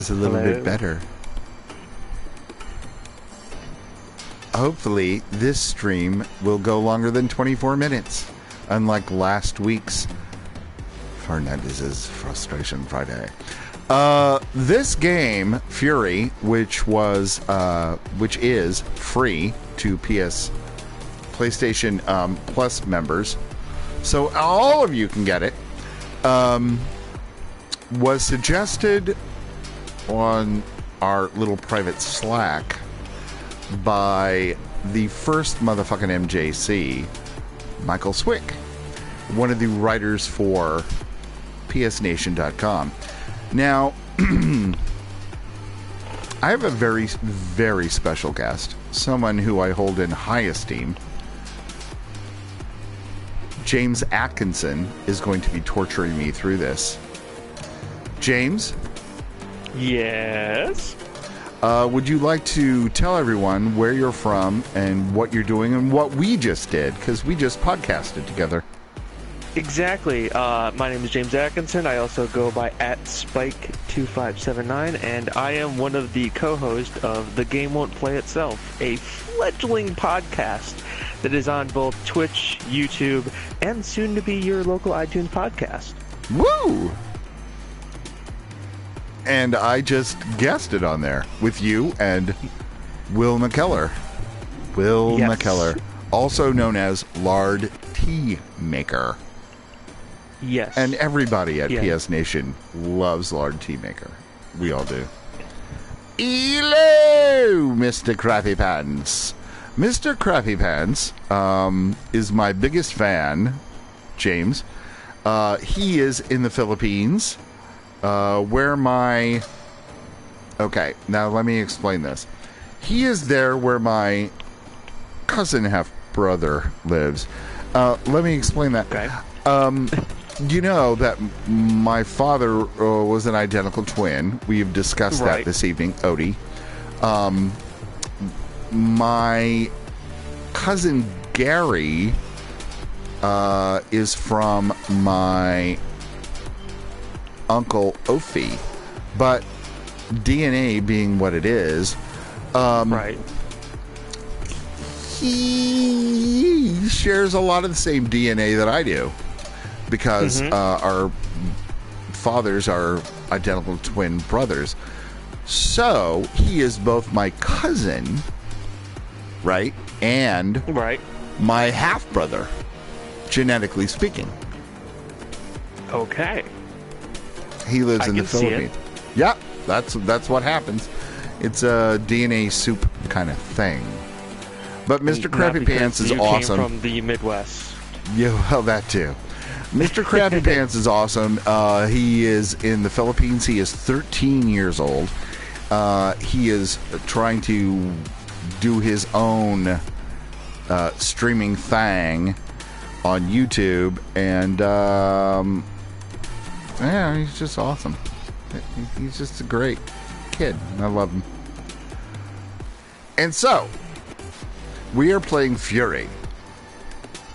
It's a little bit better. Hopefully, this stream will go longer than 24 minutes, unlike last week's Fernandez'z Fruztration Friday. This game, Furi, which is free to PlayStation Plus members, so all of you can get it, was suggested on our little private Slack by the first motherfucking MJC, Michael Swick, one of the writers for PSNation.com. Now, I have a very, very special guest, someone who I hold in high esteem. James Atkinson is going to be torturing me through this. James? Yes? Would you like to tell everyone where you're from and what you're doing and what we just did? Because we just podcasted together. Exactly. My name is James Atkinson. I also go by @Spike2579, and I am one of the co-hosts of The Game Won't Play Itself, a fledgling podcast that is on both Twitch, YouTube, and soon to be your local iTunes podcast. Woo! And I just guested on there with you and Will McKellar. Will Yes. McKellar, also known as Lard Tea Maker. Yes. And everybody at Yeah. PS Nation loves Lard Tea Maker. We all do. Hello, Mr. Crappy Pants. Mr. Crappy Pants is my biggest fan, James. He is in the Philippines. Where my... Okay, now let me explain this. He is there where my cousin half-brother lives. Let me explain that. Okay. You know that my father was an identical twin. We've discussed that this evening, Odie. My cousin Gary is from my Uncle Ophi, but DNA being what it is, Right. he shares a lot of the same DNA that I do, because our fathers are identical twin brothers. So he is both my cousin, right, and Right. my half brother, genetically speaking. Okay. He lives I in the can see it. Philippines. Yeah, that's what happens. It's a DNA soup kind of thing. But Mr. Not Crappy because Pants is you awesome. Came from the Midwest. Yeah, well, that too. Mr. Crappy Pants is awesome. He is in the Philippines. He is 13 years old. He is trying to do his own streaming thing on YouTube, and yeah, he's just awesome. He's just a great kid. I love him. And so, we are playing Furi,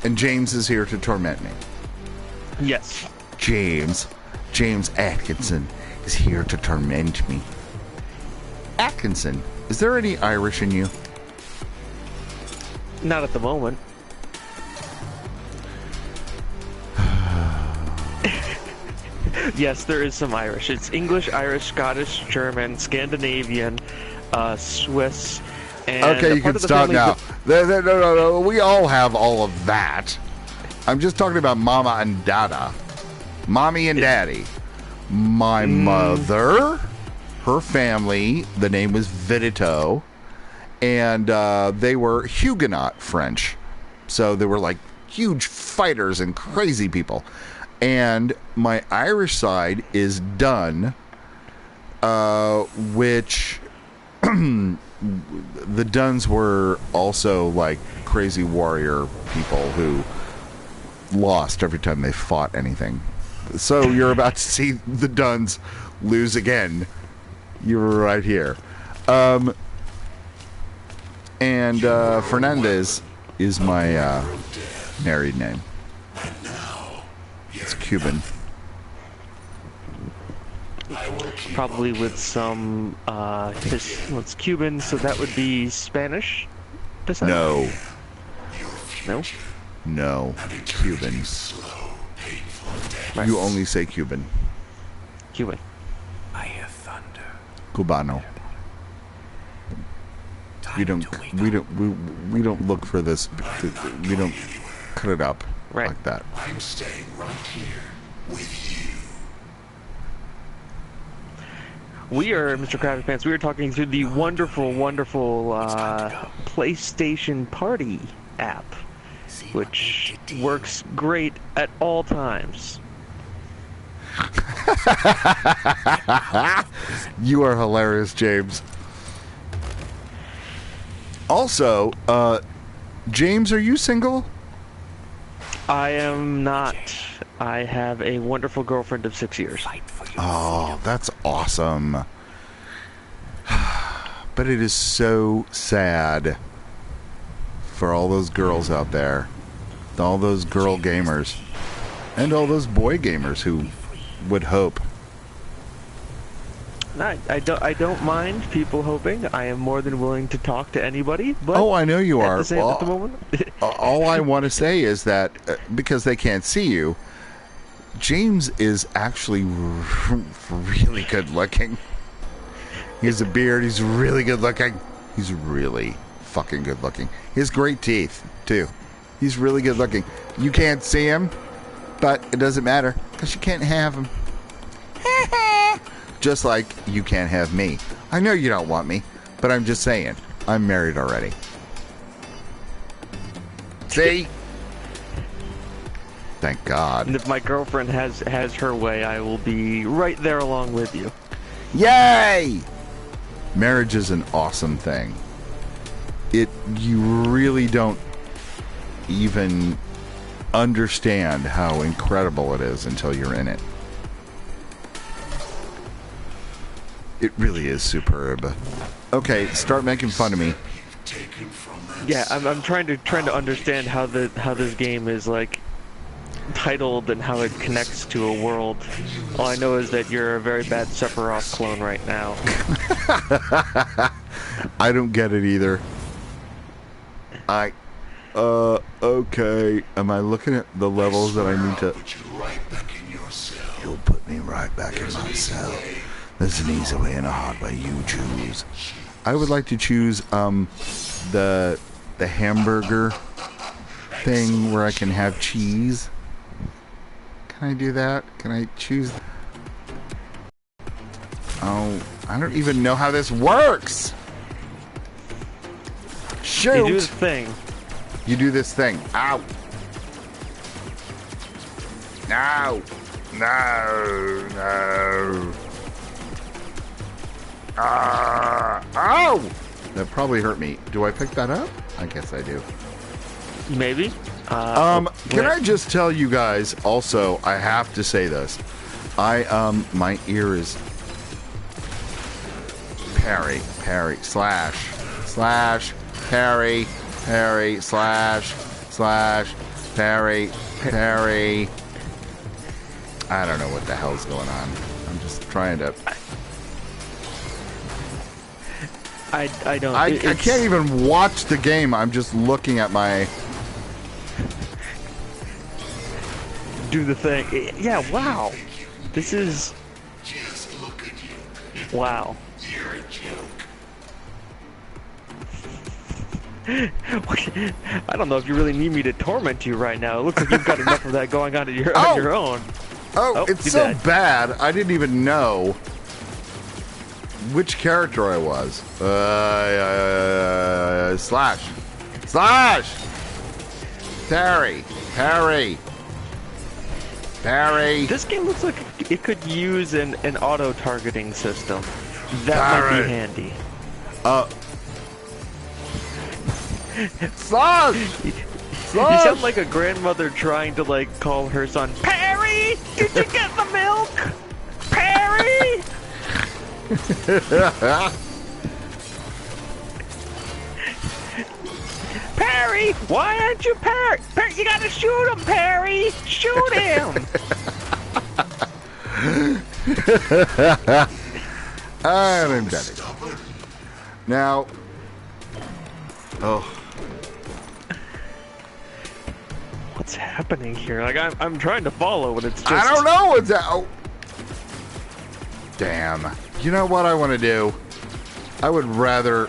and James is here to torment me. Yes. James Atkinson is here to torment me. Atkinson, is there any Irish in you? Not at the moment. Yes, there is some Irish. It's English, Irish, Scottish, German, Scandinavian, Swiss, and Okay, you part can of the stop family now. No. We all have all of that. I'm just talking about Mama and Dada. Mommy and Daddy. My mother, her family, the name was Vidito, and they were Huguenot French. So they were like huge fighters and crazy people. And my Irish side is Dunn, which the Dunns were also like crazy warrior people who lost every time they fought anything. So you're about to see the Dunns lose again. You were right here. And Fernandez is my married name. It's Cuban. probably with some, it's Cuban, so that would be Spanish descent? No. No? No. Cuban. Right. You only say Cuban. Cuban. I hear thunder. Cubano. We don't look for this. We don't cut it up like that. I'm staying right here with you. We are, Mr. Krabby Pants, we are talking through the wonderful, wonderful PlayStation Party app, which works great at all times. You are hilarious, James. Also, James, are you single? I am not. I have a wonderful girlfriend of 6 years. Oh, that's awesome. But it is so sad for all those girls out there, all those girl gamers, and all those boy gamers who would hope. I don't mind people hoping. I am more than willing to talk to anybody. But oh, I know you are. at the moment. All I want to say is that because they can't see you, James is actually really good looking. He has a beard. He's really good looking. He's really fucking good looking. He has great teeth, too. He's really good looking. You can't see him, but it doesn't matter because you can't have him. Just like you can't have me. I know you don't want me, but I'm just saying. I'm married already. See? Thank God. And if my girlfriend has her way, I will be right there along with you. Yay! Marriage is an awesome thing. You really don't even understand how incredible it is until you're in it. It really is superb. Okay, start making fun of me. Yeah, I'm trying to understand how this game is like titled and how it connects to a world. All I know is that you're a very bad Sephiroth clone right now. I don't get it either. Okay. Am I looking at the levels that I need to... You'll put me right back in my cell. There's an easy way and a hard way. You choose. I would like to choose the hamburger thing where I can have cheese. Can I do that? Can I choose? Oh, I don't even know how this works. Shoot! You do this thing. You do this thing. Ow! No! No! No! Ow! That probably hurt me. Do I pick that up? I guess I do. Maybe. Can I just tell you guys, also, I have to say this. My ear is parry, slash, parry, slash, parry. I don't know what the hell's going on. I'm just trying to... I don't... I can't even watch the game. I'm just looking at my... Do the thing. Yeah, wow. This is... Just look at you. Wow. You're a joke. I don't know if you really need me to torment you right now. It looks like you've got enough of that going on, on your own. Oh, it's so bad. I didn't even know which character I was. Slash. Parry. This game looks like it could use an auto-targeting system. That might be handy. Slash! You sound like a grandmother trying to, like, call her son, Perry! Did you get the milk? Perry! Perry! Why aren't you Perry? Perry, you gotta shoot him, Perry! Shoot him! And I'm dead. Now, What's happening here? Like I'm trying to follow, but it's just I don't know what's that. Oh. Damn. You know what I want to do? I would rather...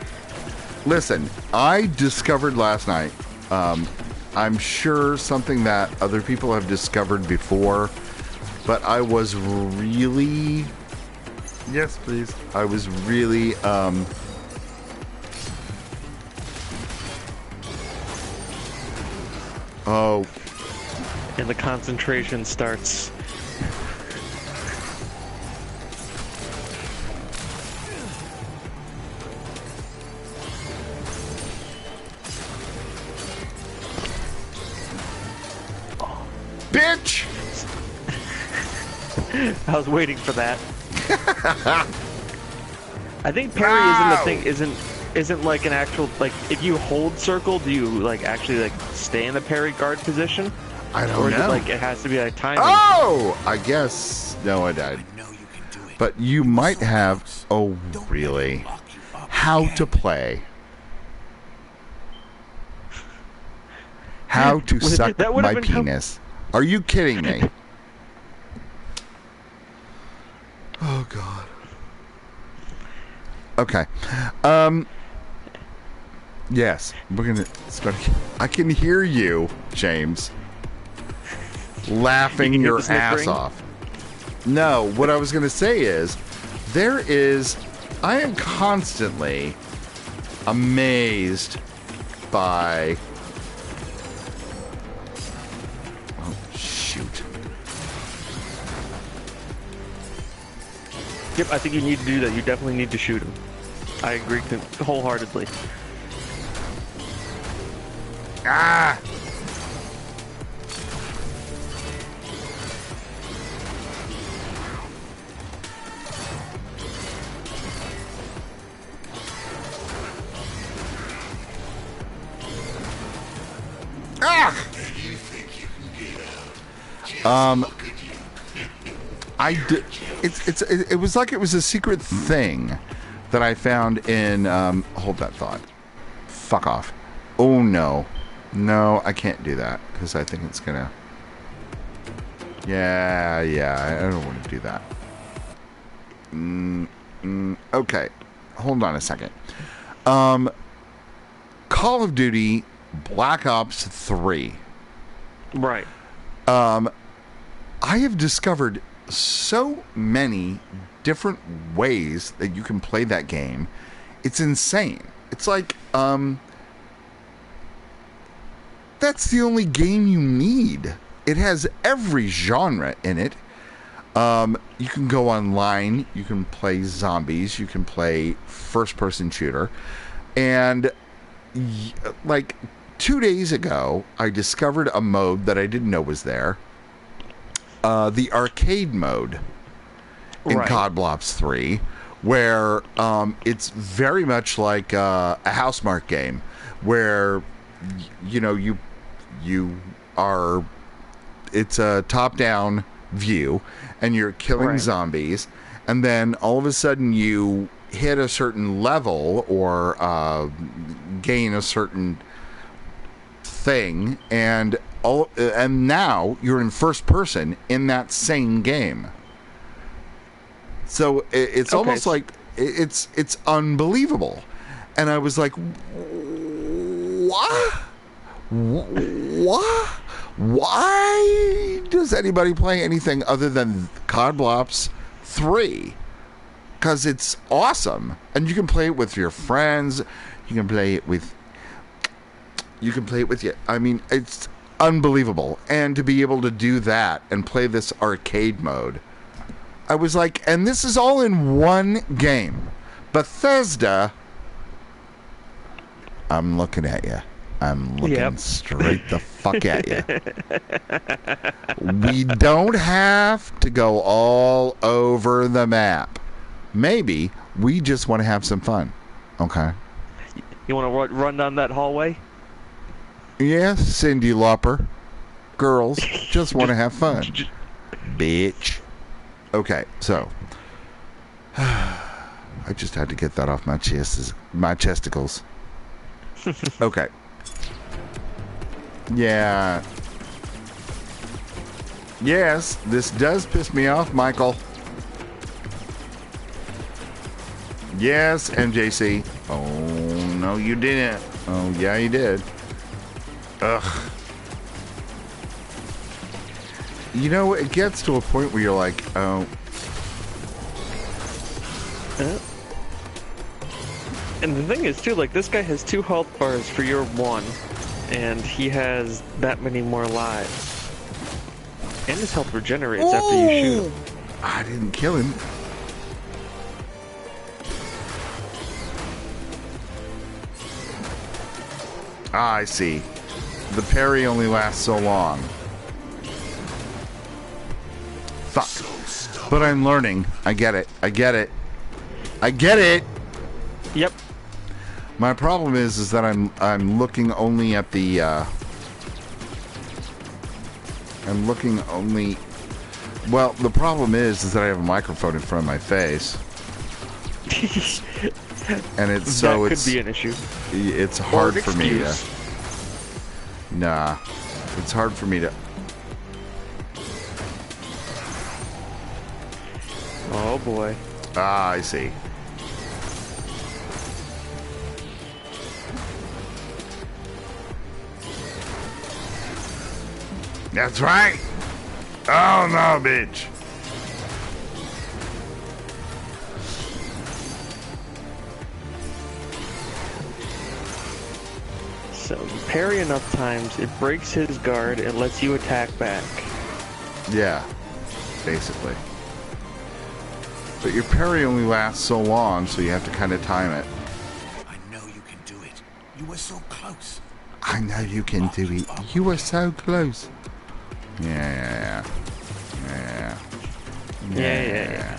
Listen, I discovered last night, I'm sure something that other people have discovered before, but I was really... Yes, please. I was really, Oh. And the concentration starts. Bitch! I was waiting for that. I think parry isn't the thing. Isn't like an actual, like, if you hold circle, do you like actually like stay in the parry guard position? I don't or is know. it like it has to be like timing? Oh! I guess. No, I died. But you might have. Oh, really? How to play. How to suck my penis. Are you kidding me? Oh, God. Okay. Yes, we're gonna start. I can hear you, James, laughing your ass off. No, what I was gonna say is, I am constantly amazed by. Oh, shoot. Yep, I think you need to do that. You definitely need to shoot him. I agree wholeheartedly. Ah! Ah! It was like it was a secret thing that I found in hold that thought. Fuck off. Oh no. No, I can't do that because I think it's gonna. Yeah, I don't want to do that. Okay, hold on a second. Call of Duty Black Ops 3. Right. I have discovered so many different ways that you can play that game. It's insane. It's like, that's the only game you need. It has every genre in it. You can go online. You can play zombies. You can play first-person shooter. And, like, 2 days ago, I discovered a mode that I didn't know was there. The arcade mode in COD Ops 3, where it's very much like a Housemarque game, where you are, it's a top-down view, and you're killing zombies, and then all of a sudden you hit a certain level or gain a certain thing, and now you're in first person in that same game. So it's almost like it's unbelievable. And I was like, what? What? Why does anybody play anything other than COD Ops 3? Because it's awesome, and you can play it with your friends. You can play it with you. I mean, it's unbelievable. And to be able to do that and play this arcade mode, I was like, and this is all in one game. Bethesda, I'm looking at you. I'm looking straight the fuck at you. We don't have to go all over the map. Maybe we just want to have some fun. Okay. You want to run down that hallway? Yes, Cyndi Lauper. Girls just want to have fun. Bitch. Okay, so I just had to get that off my chesticles. Okay. Yeah. Yes, this does piss me off, Michael. Yes, MJC. Oh, no, you didn't. Oh, yeah, you did. Ugh. You know, it gets to a point where you're like, oh. And the thing is, too, like, this guy has 2 health bars for your 1, and he has that many more lives. And his health regenerates after you shoot him. I didn't kill him. Ah, I see. The parry only lasts so long. Fuck. But I'm learning. I get it. I get it. I get it. Yep. My problem is that I'm looking only at the I'm looking only. Well, the problem is that I have a microphone in front of my face, and it's so that it's could be an issue. It's hard Or an for me to. excuse. Nah, it's hard for me to. Oh boy. Ah, I see. That's right. Oh no, bitch. So you parry enough times, it breaks his guard and lets you attack back. Yeah, basically. But your parry only lasts so long, so you have to kind of time it. I know you can do it. You were so close. I know you can do it. You were so close. Yeah. Yeah.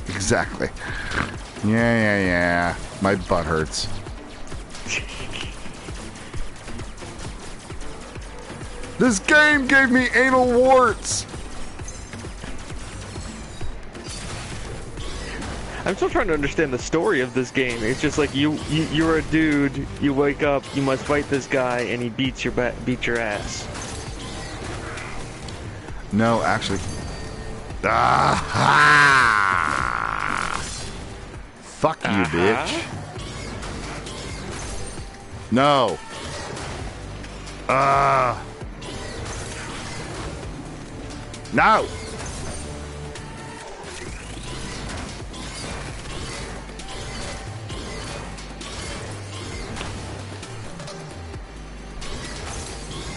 Exactly. Yeah. My butt hurts. This game gave me anal warts. I'm still trying to understand the story of this game. It's just like you're a dude. You wake up, you must fight this guy, and he beats your ass. No, actually. Aha! Fuck you, bitch. No. No.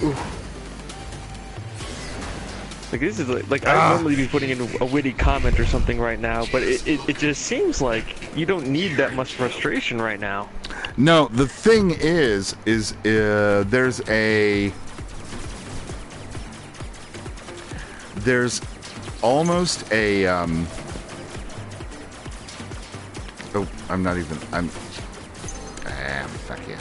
Ooh. Like this is like I'd normally be putting in a witty comment or something right now, but it just seems like you don't need that much frustration right now. No, the thing is there's almost a oh, I'm not even fuck you.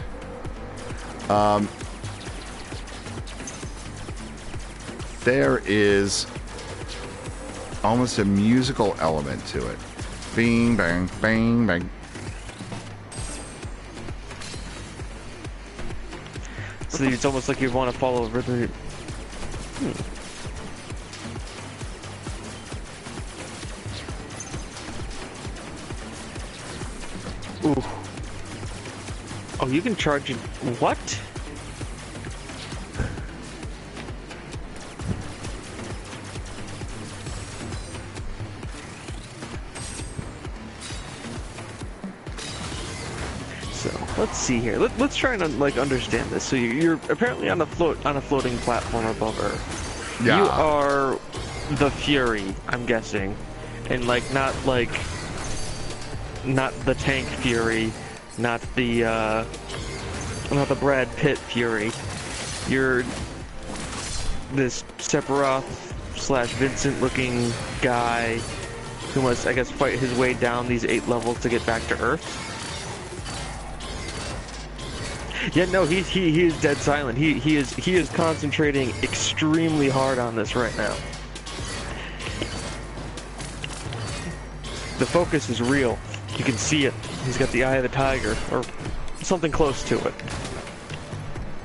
There is almost a musical element to it. Bing, bang, bang, bang. So it's almost like you want to follow rhythm. Ooh. Oh, you can charge it. What? Let's see here. Let's try and like understand this. So you're apparently on a floating platform above Earth. Yeah. You are the Fury, I'm guessing, and like not the tank Fury, not the Brad Pitt Fury. You're this Sephiroth/Vincent looking guy who must, I guess, fight his way down these 8 levels to get back to Earth. Yeah, no, he is dead silent. He is concentrating extremely hard on this right now. The focus is real. You can see it. He's got the eye of the tiger, or something close to it.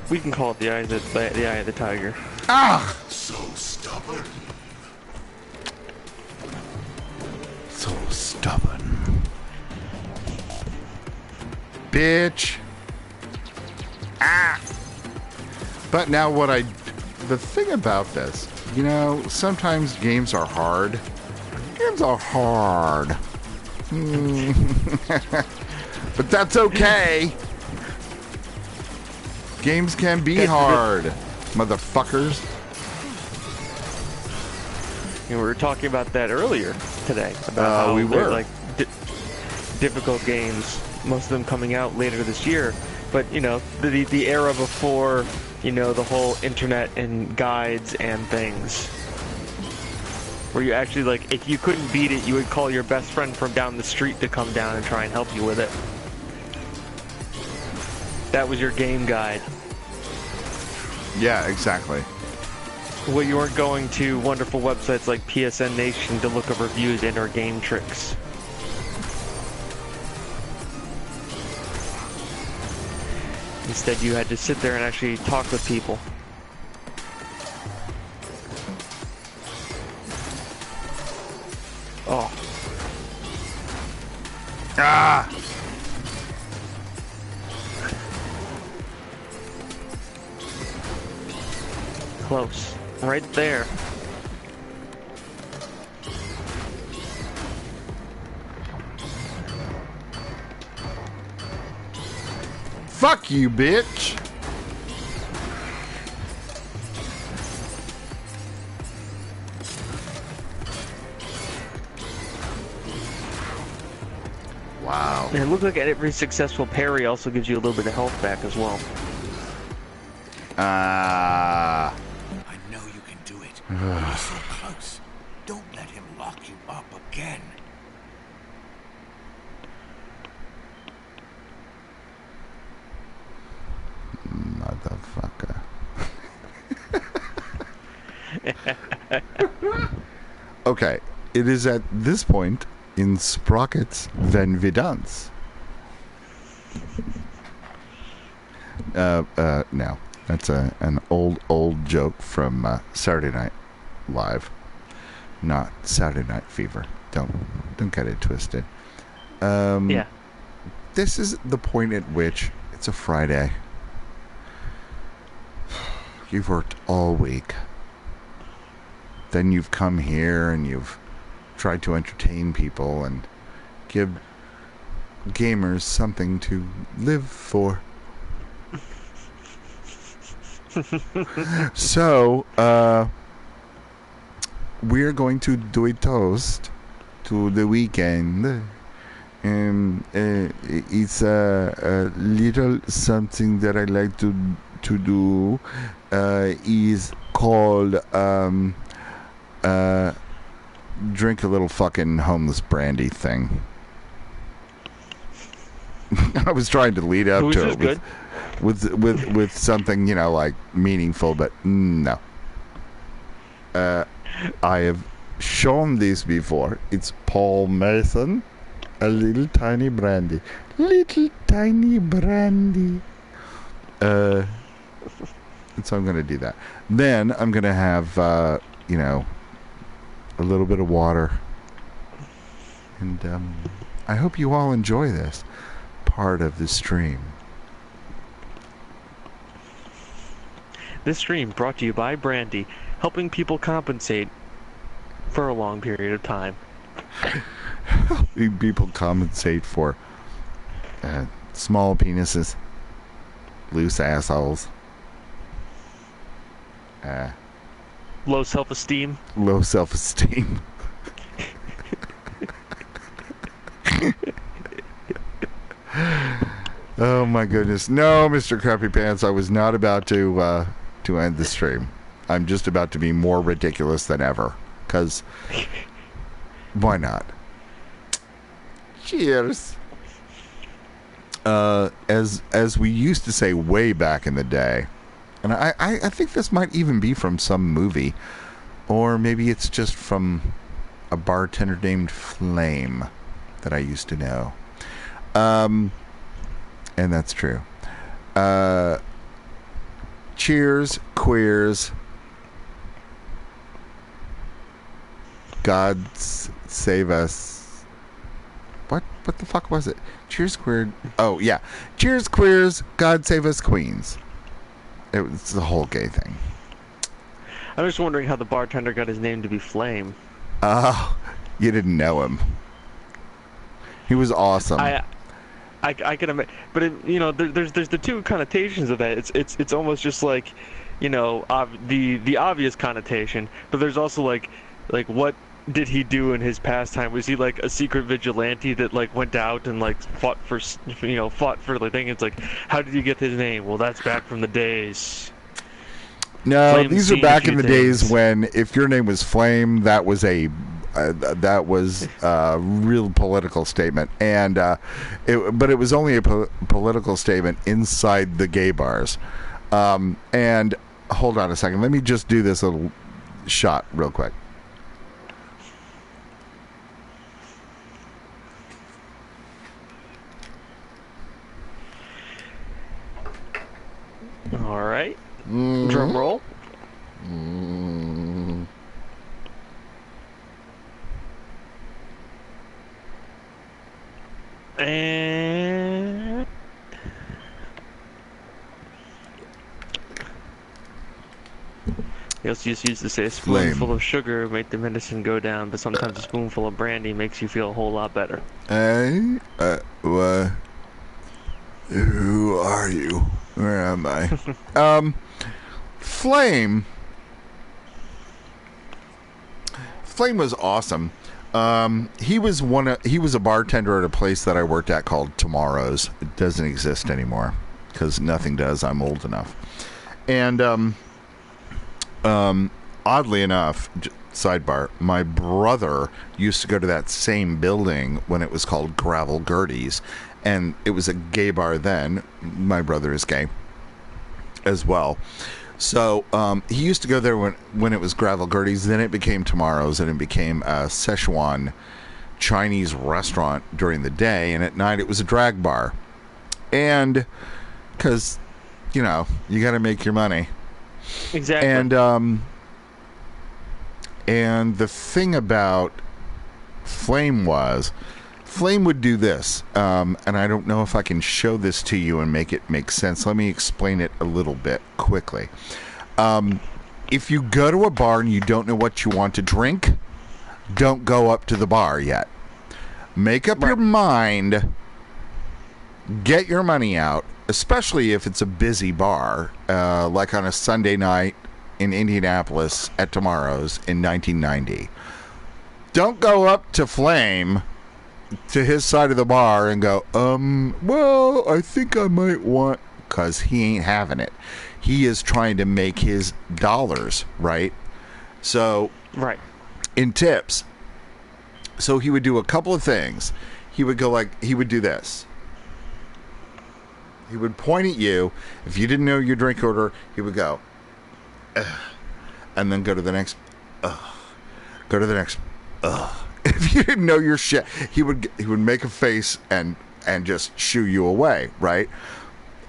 We can call it the eye of the tiger. Ah! So stubborn. So stubborn. Bitch. Ah! But now the thing about this, you know, sometimes games are hard. Games are hard. But that's okay. Games can be hard, motherfuckers. And we were talking about that earlier today, about how we were like difficult games, most of them coming out later this year. But you know, the era before, you know, the whole internet and guides and things, where you actually, like, if you couldn't beat it, you would call your best friend from down the street to come down and try and help you with it. That was your game guide. Yeah, exactly. Well, you weren't going to wonderful websites like PSN Nation to look up reviews and or game tricks. Instead, you had to sit there and actually talk with people. Oh. Ah! Close. Right there. Fuck you, bitch! Wow. And it looked like every successful parry also gives you a little bit of health back as well. Ah. I know you can do it. You're so close. Don't let him lock you up again. Motherfucker. Okay, it is at this point in Sprockets Van Vidance. No, that's an old joke from Saturday Night Live, not Saturday Night Fever. Don't get it twisted. Yeah. This is the point at which it's a Friday. You've worked all week. Then you've come here and you've tried to entertain people and give gamers something to live for. So, we're going to do a toast to the weekend. It's a little something that I like to do. Is called drink a little fucking homeless brandy thing. I was trying to lead up to it with something, you know, like meaningful, but no. I have shown this before. It's Paul Mason, a little tiny brandy. Little tiny brandy. And so I'm going to do that. Then I'm going to have, you know, a little bit of water. And I hope you all enjoy this part of the stream. This stream brought to you by Brandy, helping people compensate for a long period of time. Helping people compensate for small penises, loose assholes, Low self-esteem. low self-esteem. Oh my goodness. No, Mr. Crappy Pants, I was not about to end the stream. I'm just about to be more ridiculous than ever. Because why not? Cheers. As we used to say way back in the day, and I think this might even be from some movie, or maybe it's just from a bartender named Flame that I used to know. And that's true. Cheers, queers. God save us. What the fuck was it? Cheers, queer. Oh, yeah. Cheers, queers. God save us, queens. It was the whole gay thing. I'm just wondering how the bartender got his name to be Flame. Oh, you didn't know him. He was awesome. I can imagine, but there's the two connotations of that. It's almost just like, the obvious connotation, but there's also like what did he do in his pastime? Was he like a secret vigilante that like went out and like fought for the thing? It's like, how did he get his name? Well, that's back from the days. No, Flame these are seen back a few in the things. days when if your name was Flame, that was a real political statement, and but it was only a political statement inside the gay bars. And hold on a second, let me just do this little shot real quick. All right, drum roll. And he also just used to say a spoonful of sugar made the medicine go down, but sometimes a spoonful of brandy makes you feel a whole lot better. Who are you? Where am I? Flame was awesome. He was a bartender at a place that I worked at called Tomorrow's. It doesn't exist anymore because nothing does. I'm old enough. And oddly enough, sidebar, my brother used to go to that same building when it was called Gravel Gertie's, and it was a gay bar then. My brother is gay as well. So he used to go there when it was Gravel Gertie's. Then it became Tomorrow's, and it became a Szechuan Chinese restaurant during the day, and at night it was a drag bar. And because, you got to make your money. Exactly. And the thing about Flame would do this, and I don't know if I can show this to you and make it make sense. Let me explain it a little bit quickly. If you go to a bar and you don't know what you want to drink, don't go up to the bar yet. Make up your mind, get your money out, especially if it's a busy bar, like on a Sunday night in Indianapolis at Tomorrow's in 1990. Don't go up to Flame, to his side of the bar, and go, well, I think I might want, because he ain't having it. He is trying to make his dollars, right? So, right. In tips, so he would do a couple of things. He would do this. He would point at you. If you didn't know your drink order, he would go, ugh, and then go to the next, ugh, go to the next, ugh. If you didn't know your shit, he would make a face and just shoo you away, right?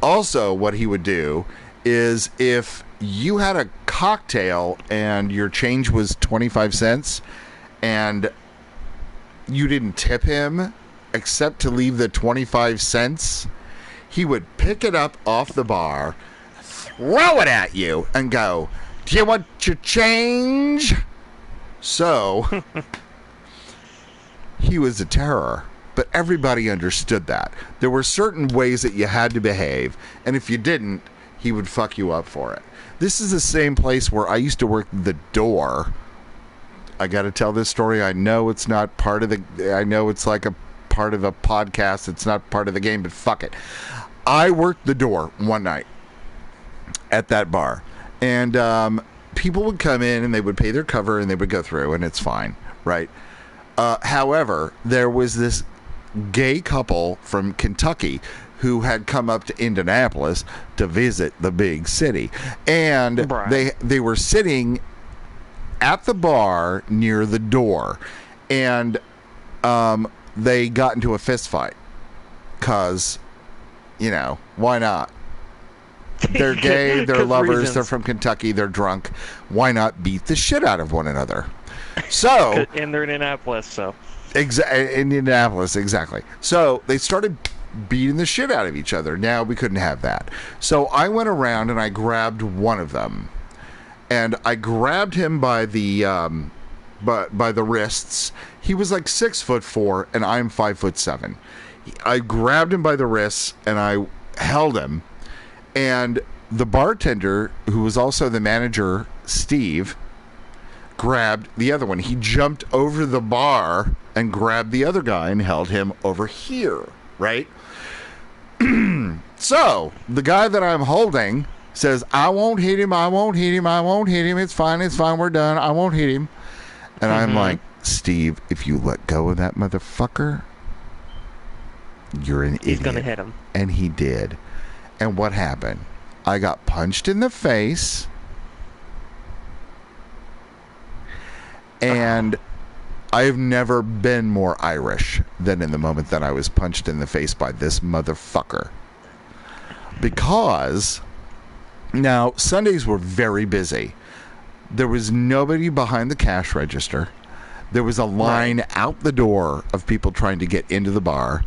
Also, what he would do is if you had a cocktail and your change was 25 cents and you didn't tip him except to leave the 25 cents, he would pick it up off the bar, throw it at you, and go, "Do you want your change?" So he was a terror, but everybody understood that. There were certain ways that you had to behave, and if you didn't, he would fuck you up for it. This is the same place where I used to work the door. I got to tell this story. I know it's not part of the... I know it's like a part of a podcast. It's not part of the game, but fuck it. I worked the door one night at that bar, and people would come in, and they would pay their cover, and they would go through, and it's fine, right? However, there was this gay couple from Kentucky who had come up to Indianapolis to visit the big city. And they were sitting at the bar near the door. And they got into a fist fight. 'cause, why not? They're gay, they're lovers, reasons. they're from Kentucky, they're drunk. Why not beat the shit out of one another? So, And they're in Indianapolis, so. Indianapolis, exactly. So they started beating the shit out of each other. Now we couldn't have that. So I went around and I grabbed one of them, and I grabbed him by the by the wrists. He was like 6'4", and I'm 5'7". I grabbed him by the wrists and I held him, and the bartender, who was also the manager, Steve, grabbed the other one. He jumped over the bar and grabbed the other guy and held him over here, right? So the guy that I'm holding says, I won't hit him, I won't hit him, I won't hit him, it's fine, we're done, I won't hit him. And I'm like, Steve, if you let go of that motherfucker, you're an idiot. He's going to hit him. And he did. And what happened? I got punched in the face. And I've never been more Irish than in the moment that I was punched in the face by this motherfucker. Because now Sundays were very busy. There was nobody behind the cash register. There was a line out the door of people trying to get into the bar.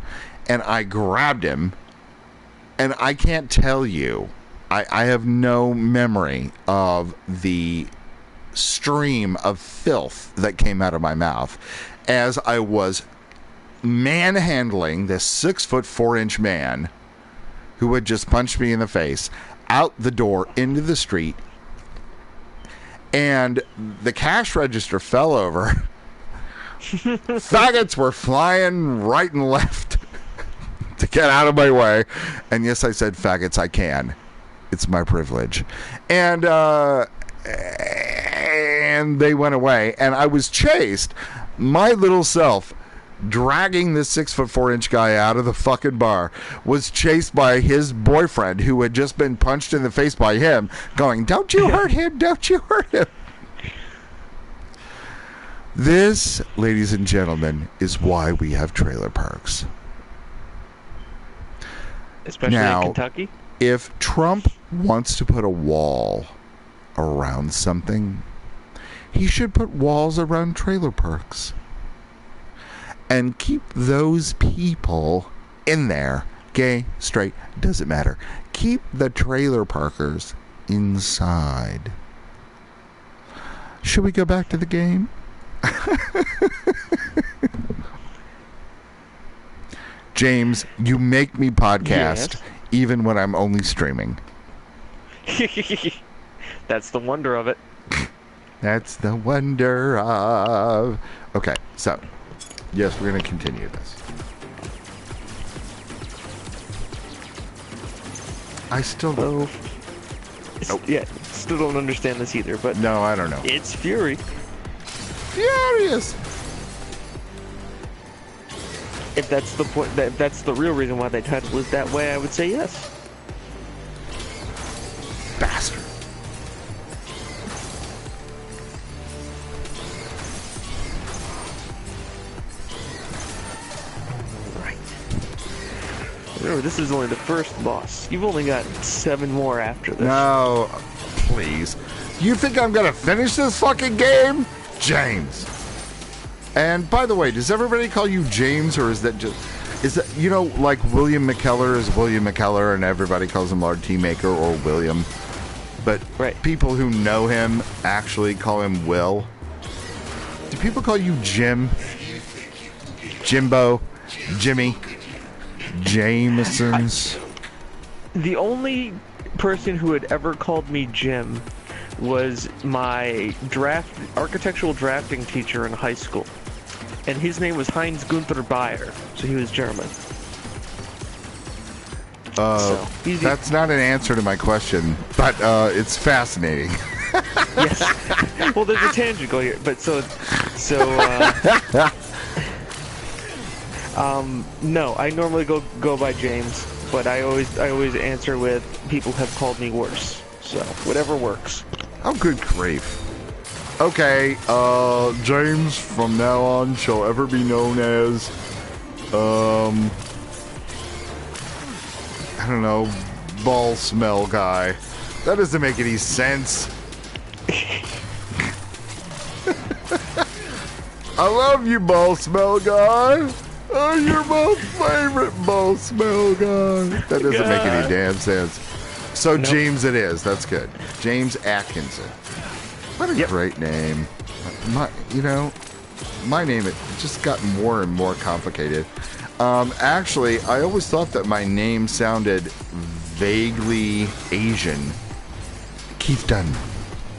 And I grabbed him. And I can't tell you, I have no memory of the stream of filth that came out of my mouth as I was manhandling this 6'4" man who had just punched me in the face out the door into the street, and the cash register fell over. Faggots were flying right and left to get out of my way, and yes, I said faggots. I can. It's my privilege. And they went away, and I was chased, my little self, dragging this 6'4" guy out of the fucking bar, was chased by his boyfriend, who had just been punched in the face by him, going, don't you hurt him, don't you hurt him. This, ladies and gentlemen, is why we have trailer parks. Especially now, in Kentucky? If Trump wants to put a wall around something, he should put walls around trailer parks and keep those people in there. Gay, straight, doesn't matter. Keep the trailer parkers inside. Should we go back to the game? James, you make me podcast even when I'm only streaming. That's the wonder of it. That's the wonder of... Okay, so, yes, we're going to continue this. I still don't... Yeah, still don't understand this either, but... No, I don't know. It's Furi. Furious! If that's the point, if that's the real reason why they titled it that way, I would say yes. Bastard. Right. Remember, this is only the first boss. You've only got 7 more after this. No, please. You think I'm going to finish this fucking game? James. And by the way, does everybody call you James, or is that just... Is that, you know, like William McKellar is William McKellar and everybody calls him Lord Teamaker or William. But people who know him actually call him Will. Do people call you Jim? Jimbo? Jimmy? Jamesons? The only person who had ever called me Jim was my architectural drafting teacher in high school. And his name was Heinz Gunther Bayer, so he was German. That's not an answer to my question, but it's fascinating. Yes. Well, there's a tangent going here, but no, I normally go by James, but I always answer with people have called me worse. So whatever works. Oh, good grief. Okay, James from now on shall ever be known as, I don't know, ball smell guy. That doesn't make any sense. I love you, ball smell guy. Oh, you're my favorite ball smell guy. That doesn't make any damn sense. So nope. James it is. That's good. James Atkinson. What a great name. My name, it just got more and more complicated. Actually, I always thought that my name sounded vaguely Asian. Keith Dunn.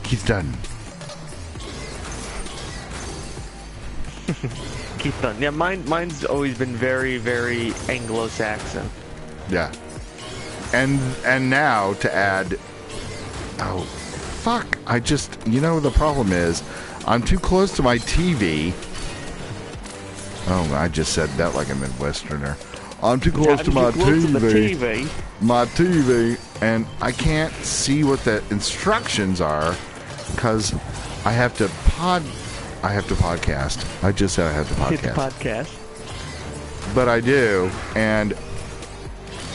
Keith Dunn. Keith Dunn. Yeah, mine's always been very, very Anglo-Saxon. Yeah. And now to add... Oh, fuck. The problem is, I'm too close to my TV. Oh, I just said that like a Midwesterner. I'm too close to my TV. My TV, and I can't see what the instructions are because I have to podcast. I just said I have to podcast. Hit the podcast. But I do, and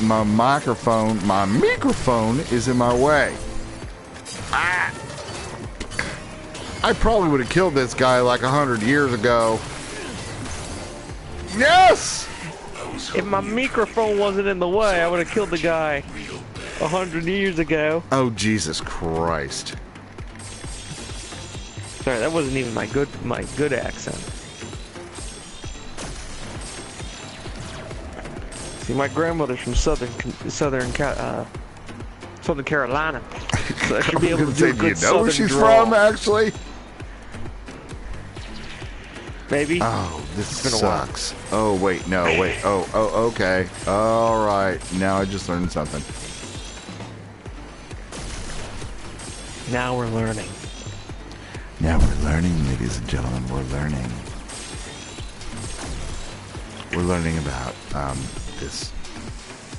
my microphone is in my way. I probably would have killed this guy like 100 years ago. Yes! If my microphone wasn't in the way, I would have killed the guy 100 years ago. Oh, Jesus Christ. Sorry, that wasn't even my good accent. See, my grandmother's from Southern Carolina, so I should be able to do a good Southern where she's drawl. from, actually? Maybe. Oh, this sucks. Oh, wait, no, wait. Oh, okay. All right. Now I just learned something. Now we're learning. Now we're learning, ladies and gentlemen. We're learning. We're learning about this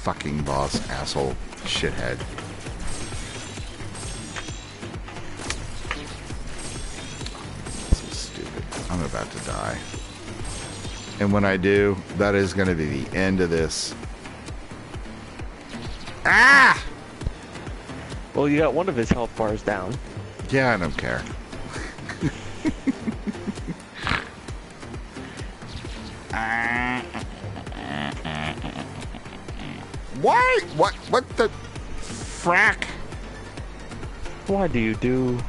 fucking boss asshole shithead. I'm about to die. And when I do, that is going to be the end of this. Ah! Well, you got one of his health bars down. Yeah, I don't care. Why? What the frack? Why do you do?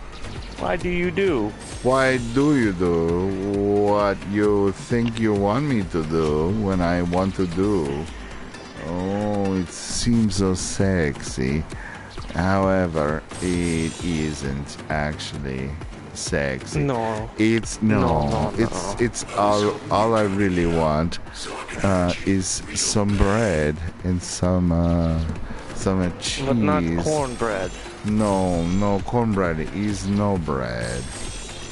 Why do you do? Why do you do what you think you want me to do when I want to do? Oh, it seems so sexy. However, it isn't actually sexy. No. It's no. It's all I really want is some bread and some cheese. But not cornbread. No, cornbread is no bread.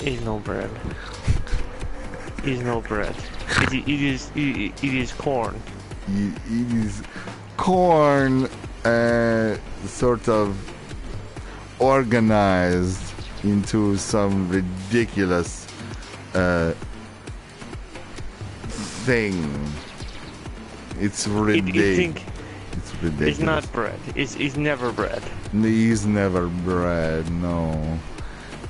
Is no bread. Is no bread. It is corn. It is corn, sort of organized into some ridiculous thing. It's ridiculous. It's ridiculous. It's not bread. It's never bread. It's never bread. No.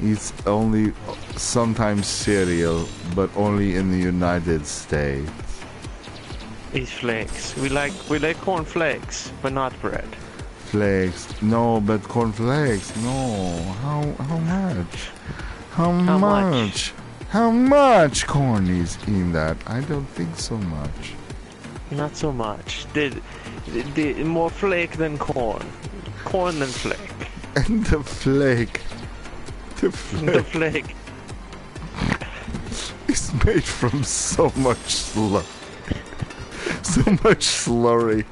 It's only sometimes cereal, but only in the United States. It's flakes. We like corn flakes, but not bread. Flakes. No, but corn flakes. No. How much? How much? How much corn is in that? I don't think so much. Not so much. The more flake than corn. Corn than flake. And the flake. The flake is made from so much slurry. So much slurry.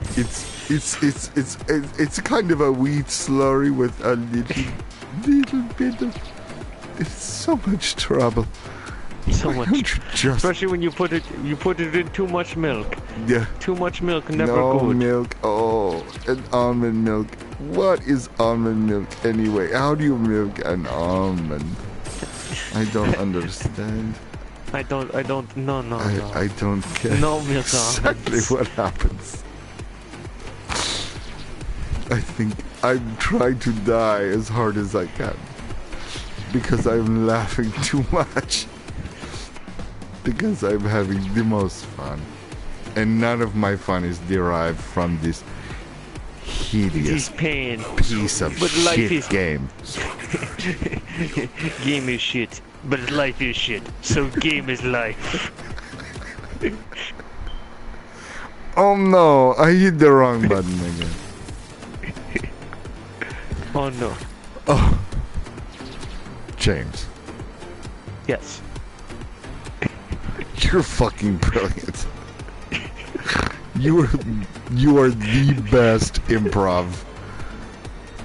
It's kind of a wheat slurry with a little bit of. It's so much trouble. So much. Especially when you put it in too much milk. Yeah. Too much milk, never no good. Milk. Oh, and almond milk. What is almond milk anyway? How do you milk an almond? I don't understand. I don't, no. I don't care No, Mr. exactly Hans. what happens. I think I'm trying to die as hard as I can. Because I'm laughing too much. Because I'm having the most fun. And none of my fun is derived from this hideous This pain. piece of But life shit is- game. Game is shit, but life is shit. So game is life. Oh no, I hit the wrong button again. Oh no. Oh. James, Yes. you're fucking brilliant. You are the best improv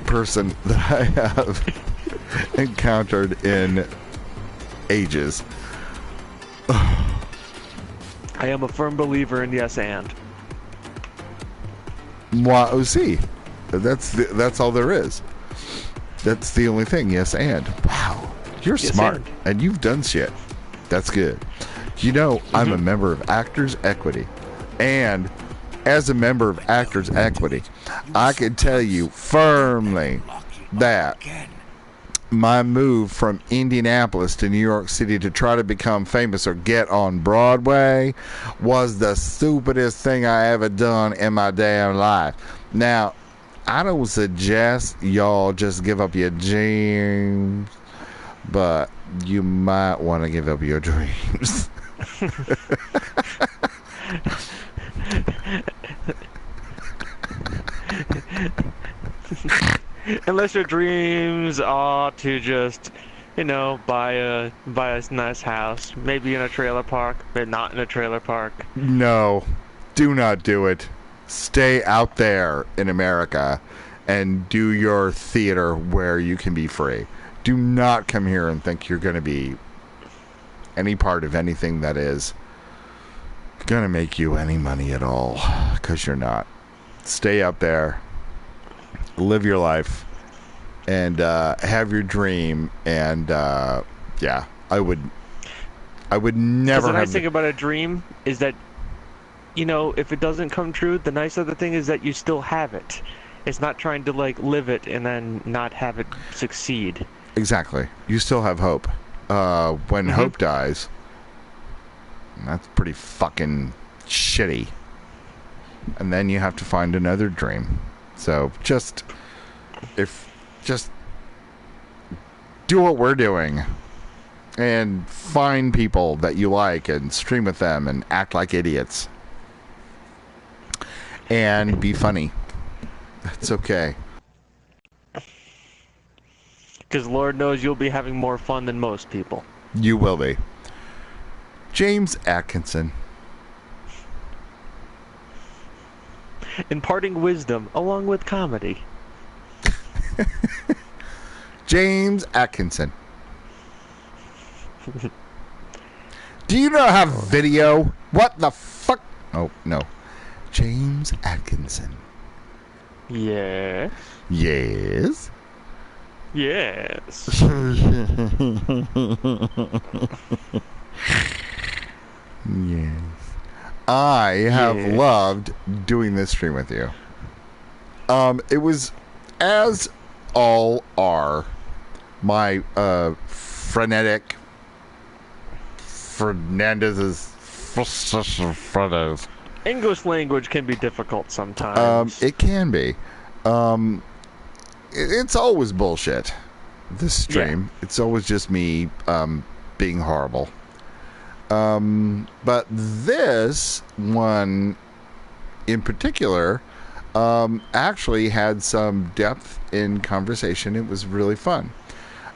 person that I have encountered in ages. I am a firm believer in yes and. Wow, see, that's all there is. That's the only thing. Yes, and wow, you're Yes, smart, and. and you've done shit. That's good. You know, I'm a member of Actors Equity, and as a member of Actors Equity, I can tell you firmly that my move from Indianapolis to New York City to try to become famous or get on Broadway was the stupidest thing I ever done in my damn life. Now, I don't suggest y'all just give up your dreams, but you might want to give up your dreams. Unless your dreams are to just, buy a nice house, maybe in a trailer park, but not in a trailer park. No, do not do it. Stay out there in America and do your theater where you can be free. Do not come here and think you're going to be any part of anything that is going to make you any money at all, because you're not. Stay out there, live your life, and have your dream. And yeah, I would never The nice have. thing about a dream is that, if it doesn't come true, the nice other thing is that you still have it. It's not trying to live it and then not have it succeed. Exactly. You still have hope. When hope dies, that's pretty fucking shitty. And then you have to find another dream. So just do what we're doing and find people that you like and stream with them and act like idiots. And be funny. That's okay. Because Lord knows you'll be having more fun than most people. You will be. James Atkinson. Imparting wisdom along with comedy. James Atkinson. Do you not have video? What the fuck? Oh, no. James Atkinson. Yeah. Yes. Yes. Yes. I have Yeah. loved doing this stream with you. It was, as all are, my frenetic Fernandez'z Fruztration. English language can be difficult sometimes. It can be. It's always bullshit. This stream. Yeah. It's always just me being horrible. But this one in particular actually had some depth in conversation. It was really fun.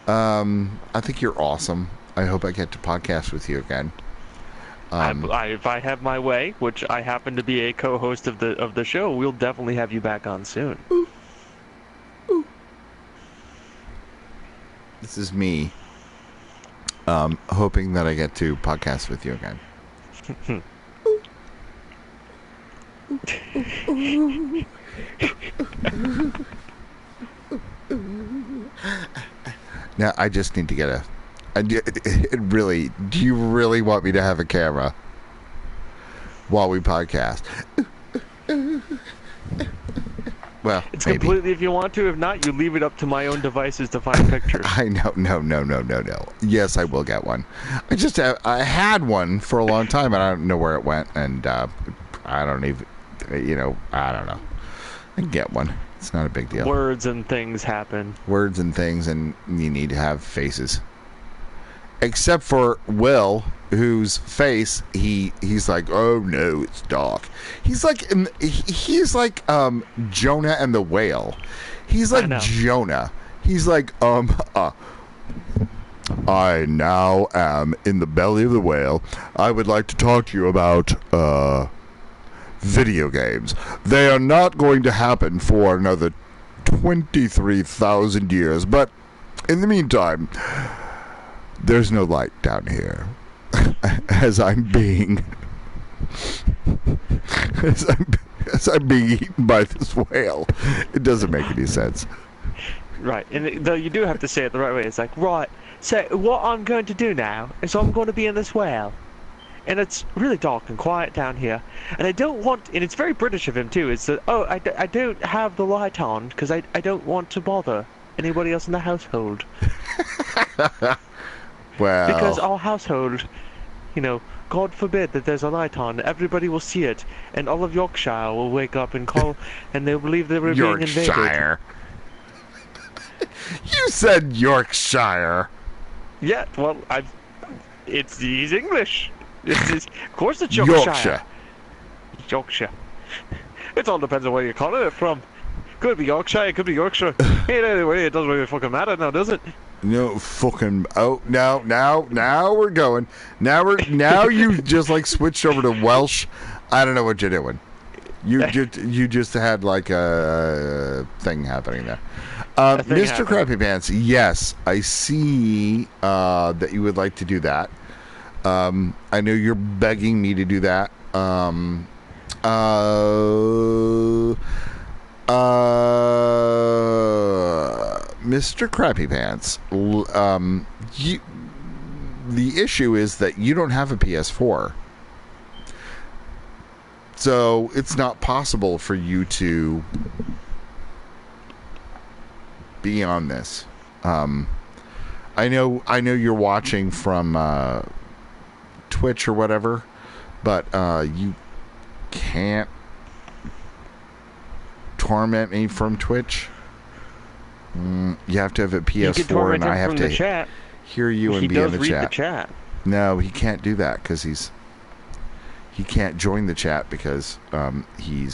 I think you're awesome. I hope I get to podcast with you again. If I have my way, which I happen to be a co-host of the show, we'll definitely have you back on soon. This is me hoping that I get to podcast with you again. Now I just need to get It really. Do you really want me to have a camera while we podcast? Well, It's maybe. completely if you want to. If not, you leave it up to my own devices to find pictures. I know. No. Yes, I will get one. I had one for a long time, and I don't know where it went, and I don't even, I don't know. I can get one. It's not a big deal. Words and things happen. Words and things, and you need to have faces. Except for Will, whose face he's like, oh no, it's dark. He's like Jonah and the whale. He's like Jonah. He's like I now am in the belly of the whale. I would like to talk to you about video games. They are not going to happen for another 23,000 years, but in the meantime, there's no light down here. As I'm being eaten by this whale. It doesn't make any sense. Right, and though you do have to say it the right way. It's like, right, so what I'm going to do now is I'm going to be in this whale. And it's really dark and quiet down here. And I don't want, and it's very British of him too, it's that, I don't have the light on because I don't want to bother anybody else in the household. Well, because our household, God forbid that there's a light on, everybody will see it, and all of Yorkshire will wake up and call, and they'll believe they were being invaded. Yorkshire. You said Yorkshire. Yeah, well, he's English. Of course it's Yorkshire. Yorkshire. It all depends on where you're calling it from. Could be Yorkshire, it could be Yorkshire. Anyway, it doesn't really fucking matter now, does it? No fucking. Oh, now we're going. Now you just like switched over to Welsh. I don't know what you're doing. You just had like a thing happening there. Mr. Crappy Pants, yes, I see that you would like to do that. I know you're begging me to do that. Mr. Crappy Pants, the issue is that you don't have a PS4. So it's not possible for you to be on this. I know you're watching from Twitch or whatever, but you can't torment me from Twitch. You have to have a PS4, and I have to hear you and be in the chat. He does read the chat. No, he can't do that because he can't join the chat because he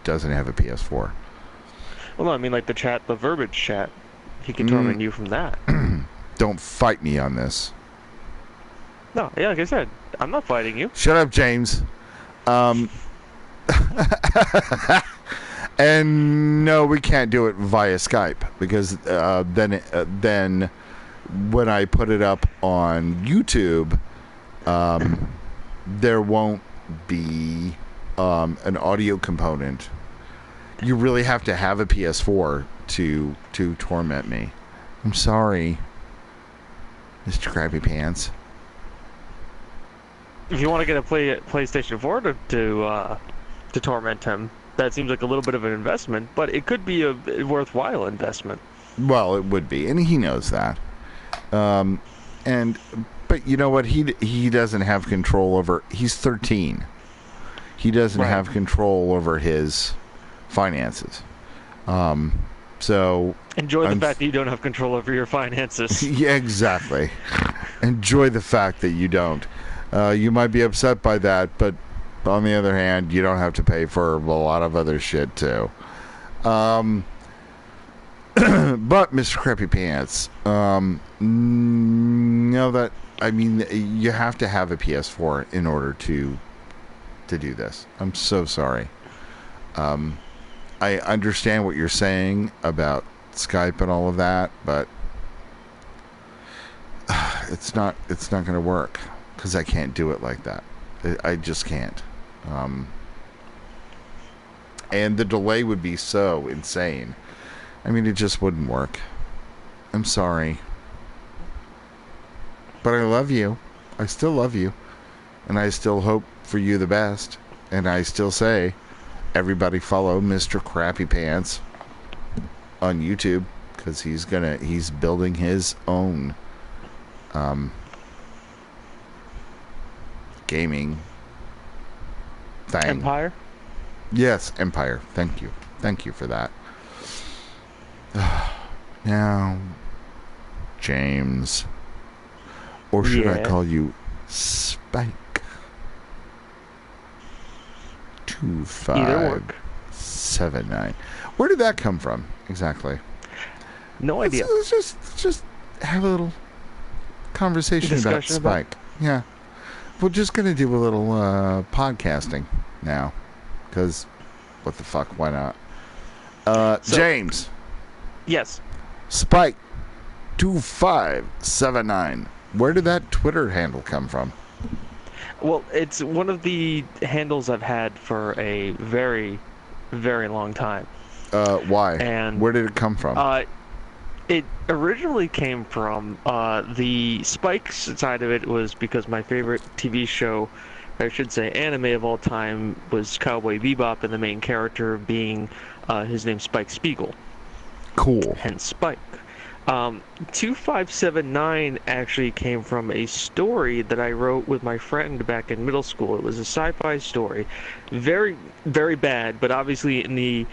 doesn't have a PS4. Well, no, I mean like the chat, the verbiage chat. He can torment you from that. Don't fight me on this. No, yeah, like I said, I'm not fighting you. Shut up, James. And no, we can't do it via Skype because then when I put it up on YouTube, there won't be an audio component. You really have to have a PS4 to torment me. I'm sorry, Mr. Crappy Pants. If you want to get a PlayStation 4 to torment him, that seems like a little bit of an investment, but it could be a worthwhile investment. Well, it would be, and he knows that. But you know what? He doesn't have control over. He's 13. He doesn't have control over his finances. So enjoy the fact that you don't have control over your finances. Yeah, exactly. Enjoy the fact that you don't. You might be upset by that, but on the other hand, you don't have to pay for a lot of other shit too. But Mr. Crappy Pants, you have to have a PS4 in order to do this. I'm so sorry. I understand what you're saying about Skype and all of that, but it's not going to work because I can't do it like that. I just can't. And the delay would be so insane. I mean, it just wouldn't work. I'm sorry. But I love you. I still love you. And I still hope for you the best. And I still say, everybody follow Mr. Crappy Pants on YouTube, because he's building his own gaming thing. Empire? Yes, Empire. Thank you. Thank you for that. Now, James. Or should I call you Spike? Either work. 2579. Where did that come from exactly? No idea. Let's just have a little conversation about Spike. Yeah. We're just going to do a little podcasting now. Because, what the fuck, why not? James. Yes. Spike 2579. Where did that Twitter handle come from? Well, it's one of the handles I've had for a very, very long time. Why? And where did it come from? It originally came from the Spike side of it was because my favorite TV show, I should say anime of all time, was Cowboy Bebop, and the main character being his name Spike Spiegel. Cool. Hence Spike. 2579 actually came from a story that I wrote with my friend back in middle school. It was a sci-fi story, very, very bad, but obviously in the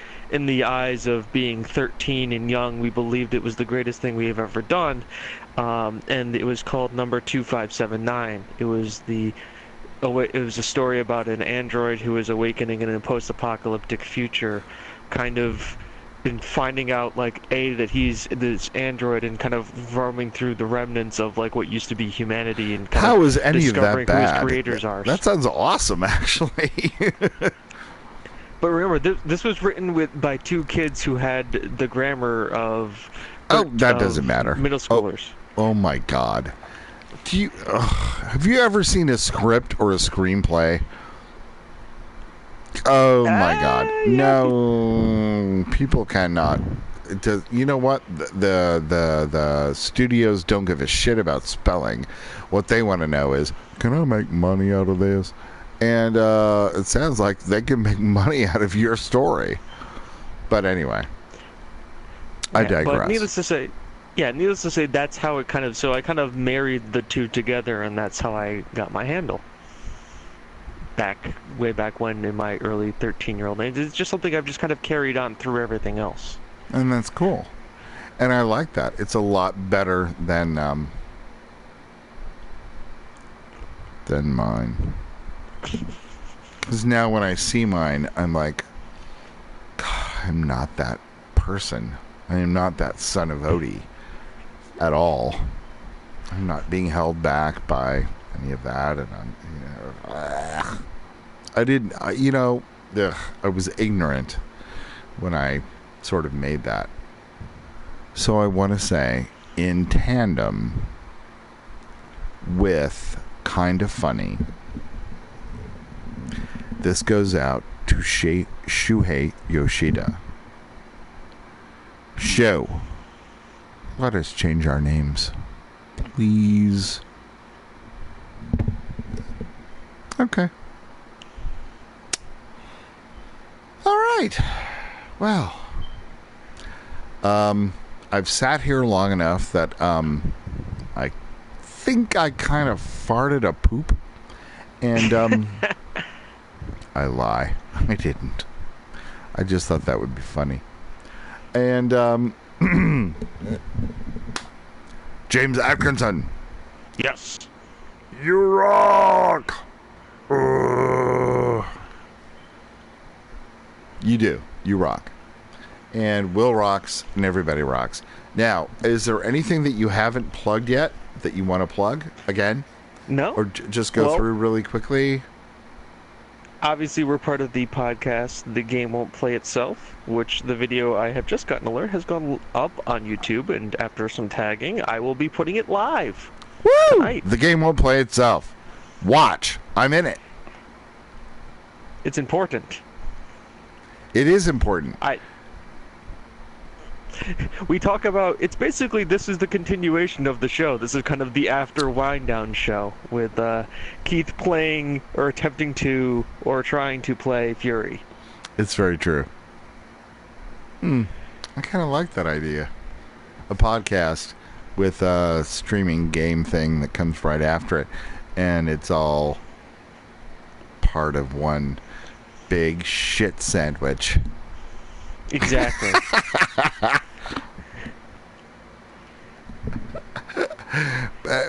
eyes of being 13 and young, we believed it was the greatest thing we have ever done. And it was called Number 2579. It was a story about an android who is awakening in a post-apocalyptic future, kind of in finding out that he's this android and kind of roaming through the remnants of what used to be humanity, and kind how of is any of that bad? Who his creators are. That sounds awesome, actually. But remember, this was written by two kids who had the grammar of that doesn't matter. Middle schoolers. Oh my God! Have you ever seen a script or a screenplay? Oh my God! Yeah. No, people cannot. You know what? The studios don't give a shit about spelling. What they want to know is, can I make money out of this? And it sounds like they can make money out of your story. But anyway, I digress. But needless to say, that's how it kind of. So I kind of married the two together, and that's how I got my handle. Way back when, in my early 13-year-old age. It's just something I've just kind of carried on through everything else. And that's cool. And I like that. It's a lot better than mine. Because now when I see mine, I'm like, God, I'm not that person. I am not that son of Odie at all. I'm not being held back by any of that, and I'm, I didn't, I was ignorant when I sort of made that. So I want to say, in tandem with Kinda Funny, this goes out to Shuhei Yoshida. Show, let us change our names, please. Okay. All right. Well, I've sat here long enough that I think I kind of farted a poop, and I lie. I didn't. I just thought that would be funny. And James Atkinson. Yes. You rock. You do. You rock. And Will rocks, and everybody rocks. Now, is there anything that you haven't plugged yet that you want to plug again? No. Or just go through really quickly? Obviously, we're part of the podcast The Game Won't Play Itself, which the video I have just gotten alert has gone up on YouTube, and after some tagging, I will be putting it live. Woo! Tonight. The Game Won't Play Itself. Watch. I'm in it. It's important. It is important. We talk about, it's basically, this is the continuation of the show. This is kind of the after wind down show with Keith playing or attempting to or trying to play Furi. It's very true. I kind of like that idea. A podcast with a streaming game thing that comes right after it, and it's all part of one big shit sandwich. Exactly.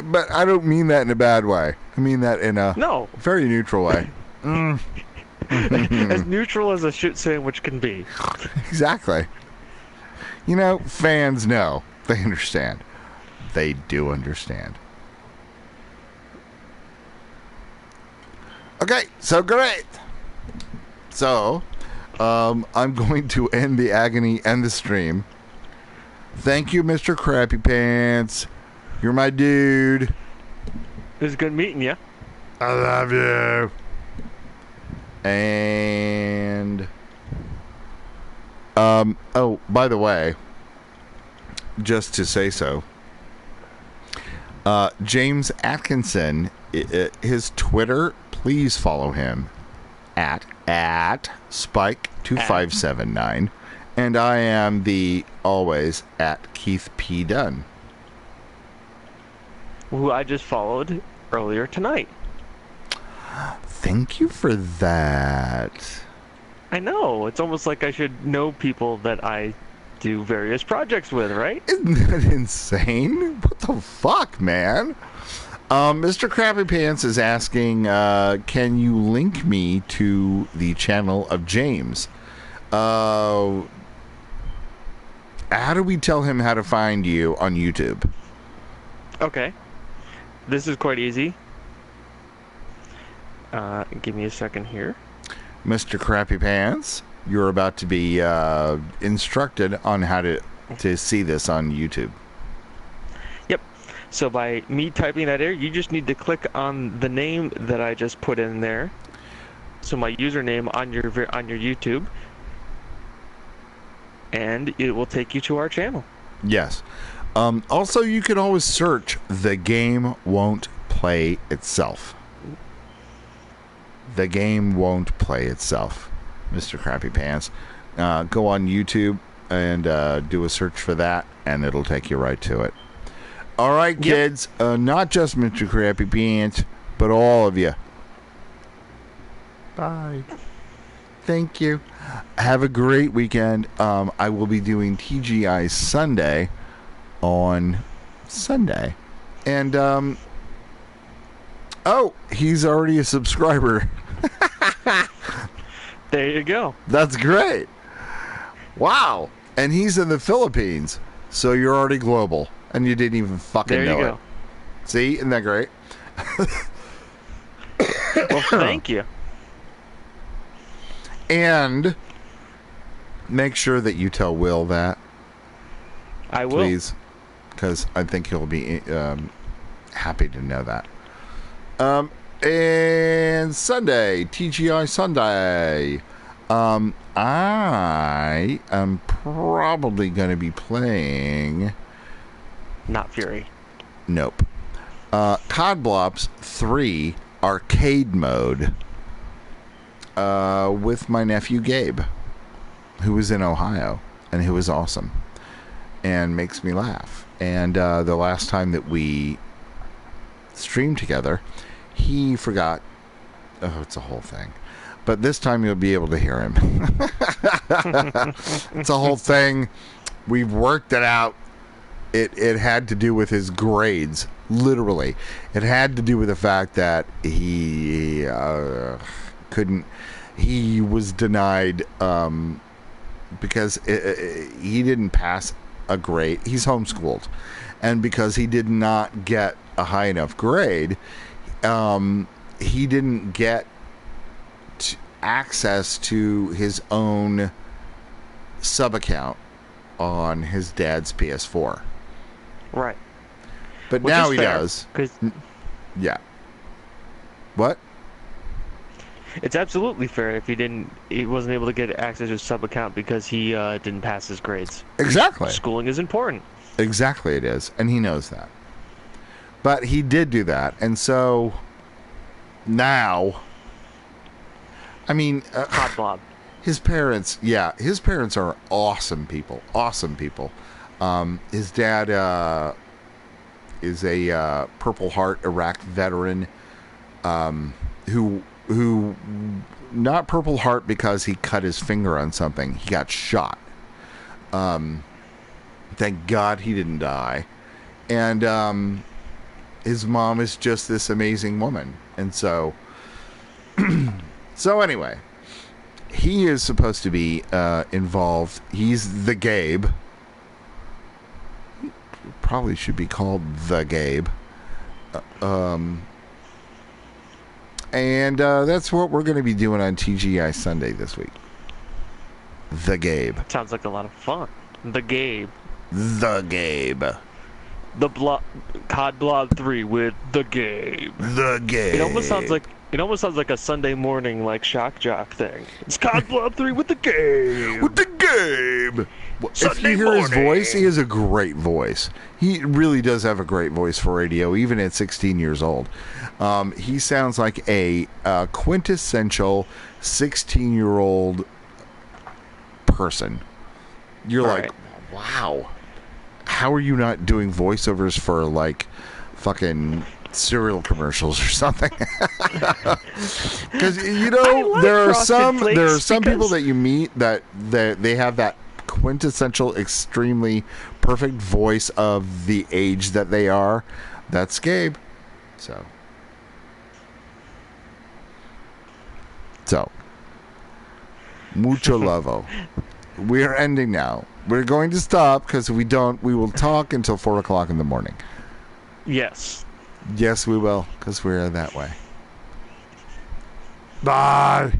But I don't mean that in a bad way. I mean that in a very neutral way. As neutral as a shit sandwich can be. Exactly. You know, fans know. They understand. They do understand. Okay, so great. So, I'm going to end the agony and the stream. Thank you, Mr. Crappy Pants. You're my dude. It was good meeting you. I love you. And oh, by the way, just to say so, James Atkinson, his Twitter, please follow him at Spike2579, and I am always at Keith P. Dunn, who I just followed earlier tonight. Thank you for that. I know. It's almost like I should know people that I do various projects with, right? Isn't that insane? What the fuck, man? Mr. Crappy Pants is asking, can you link me to the channel of James? How do we tell him how to find you on YouTube? Okay. This is quite easy. Give me a second here. Mr. Crappy Pants, you're about to be instructed on how to see this on YouTube. Yep. So by me typing that in, you just need to click on the name that I just put in there. So my username on your YouTube, and it will take you to our channel. Yes. Also, you can always search "The Game Won't Play Itself." The game won't play itself, Mr. Crappy Pants. Go on YouTube and do a search for that, and it'll take you right to it. All right, kids. Not just Mr. Crappy Pants, but all of you. Bye. Thank you. Have a great weekend. I will be doing TGI Sunday on Sunday. And, oh, he's already a subscriber. There you go. That's great. Wow. And he's in the Philippines. So you're already global. And you didn't even fucking know it. See? Isn't that great? Well, thank you. And make sure that you tell Will that. I will. Please. Because I think he'll be happy to know that. And Sunday, TGI Sunday, I am probably going to be playing... Not Furi. Nope. COD Blops 3 Arcade Mode with my nephew Gabe, who was in Ohio, and who was awesome, and makes me laugh. And the last time that we streamed together, he forgot. Oh, it's a whole thing. But this time you'll be able to hear him. It's a whole thing. We've worked it out. It had to do with his grades. Literally. It had to do with the fact that he couldn't... He was denied because he didn't pass a grade. He's homeschooled. And because he did not get a high enough grade... he didn't get access to his own sub-account on his dad's PS4. Right. But Which now is he fair, does. 'cause Yeah. What? It's absolutely fair if he wasn't able to get access to his sub account because he didn't pass his grades. Exactly. Schooling is important. Exactly, it is, and he knows that. But he did do that, and so now, I mean, Hot blob. his parents are awesome people. Awesome people. His dad is a Purple Heart Iraq veteran who not Purple Heart because he cut his finger on something. He got shot. Thank God he didn't die. And his mom is just this amazing woman. And so anyway, he is supposed to be involved. He's the Gabe. Probably should be called the Gabe. And that's what we're going to be doing on TGI Sunday this week. The Gabe. Sounds like a lot of fun. The Gabe. The Gabe. The COD Blob 3 with the Gabe. The Gabe. It almost sounds like a Sunday morning like shock jock thing. It's COD Blob 3 with the Gabe. With the Gabe. If you hear his voice, he has a great voice. He really does have a great voice for radio, even at 16 years old. He sounds like a quintessential 16-year-old person. You're like, right. Wow. How are you not doing voiceovers for, like, fucking cereal commercials or something? Because, like there are Frosted some Flakes people that you meet that they have that quintessential, extremely perfect voice of the age that they are. That's Gabe. So mucho lavo. We are ending now. We're going to stop because we will talk until 4 o'clock in the morning. Yes. Yes, we will, because we're that way. Bye.